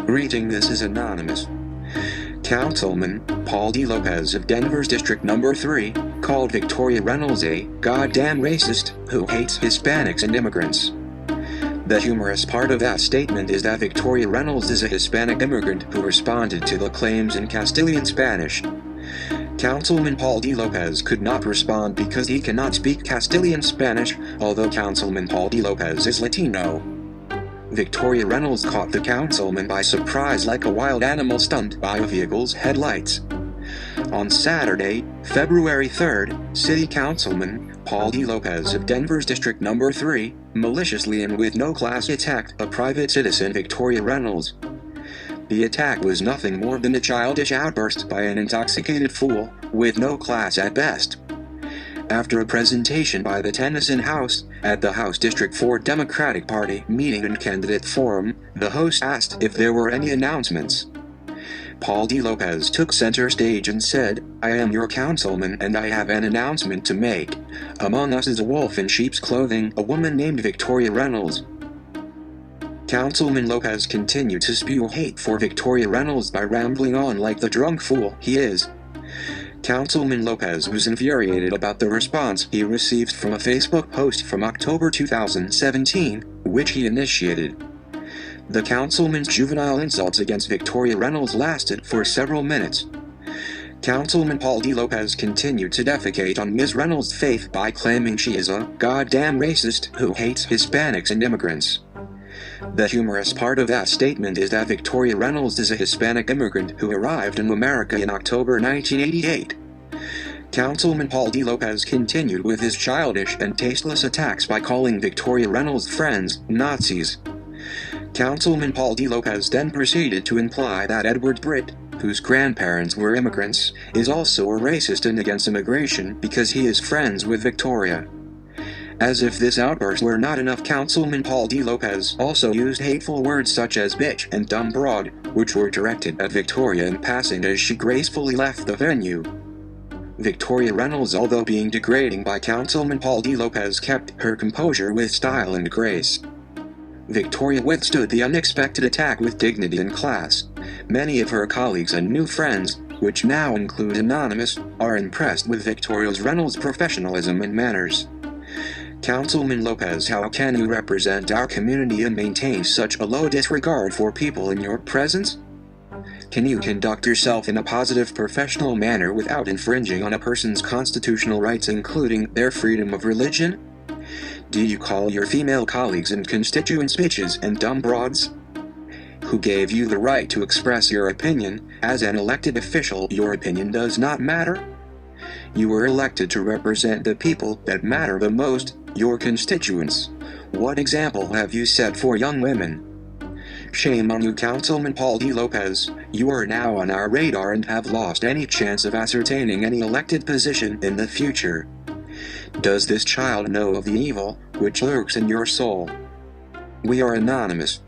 Reading this is anonymous. Councilman Paul D. Lopez of Denver's District Number 3 called Victoria Reynolds a goddamn racist who hates Hispanics and immigrants. The humorous part of that statement is that Victoria Reynolds is a Hispanic immigrant who responded to the claims in Castilian Spanish. Councilman Paul D. Lopez could not respond because he cannot speak Castilian Spanish, although Councilman Paul D. Lopez is Latino. Victoria Reynolds caught the councilman by surprise like a wild animal stunned by a vehicle's headlights. On Saturday, February 3rd, City Councilman Paul D. Lopez of Denver's District Number 3 maliciously and with no class attacked a private citizen, Victoria Reynolds. The attack was nothing more than a childish outburst by an intoxicated fool, with no class at best. After a presentation by the Tennyson House at the House District 4 Democratic Party meeting and candidate forum, the host asked if there were any announcements. Paul D. Lopez took center stage and said, "I am your councilman and I have an announcement to make. Among us is a wolf in sheep's clothing, a woman named Victoria Reynolds." Councilman Lopez continued to spew hate for Victoria Reynolds by rambling on like the drunk fool he is. Councilman Lopez was infuriated about the response he received from a Facebook post from October 2017, which he initiated. The councilman's juvenile insults against Victoria Reynolds lasted for several minutes. Councilman Paul D. Lopez continued to defecate on Ms. Reynolds' faith by claiming she is a goddamn racist who hates Hispanics and immigrants. The humorous part of that statement is that Victoria Reynolds is a Hispanic immigrant who arrived in America in October 1988. Councilman Paul D. Lopez continued with his childish and tasteless attacks by calling Victoria Reynolds' friends Nazis. Councilman Paul D. Lopez then proceeded to imply that Edward Britt, whose grandparents were immigrants, is also a racist and against immigration because he is friends with Victoria. As if this outburst were not enough, Councilman Paul D. Lopez also used hateful words such as bitch and dumb broad, which were directed at Victoria in passing as she gracefully left the venue. Victoria Reynolds, although being degrading by Councilman Paul D. Lopez, kept her composure with style and grace. Victoria withstood the unexpected attack with dignity and class. Many of her colleagues and new friends, which now include Anonymous, are impressed with Victoria Reynolds' professionalism and manners. Councilman Lopez, how can you represent our community and maintain such a low disregard for people in your presence? Can you conduct yourself in a positive professional manner without infringing on a person's constitutional rights, including their freedom of religion? Do you call your female colleagues and constituents bitches and dumb broads? Who gave you the right to express your opinion? As an elected official, your opinion does not matter. You were elected to represent the people that matter the most, your constituents. What example have you set for young women? Shame on you, Councilman Paul D. Lopez. You are now on our radar and have lost any chance of ascertaining any elected position in the future. Does this child know of the evil which lurks in your soul? We are Anonymous.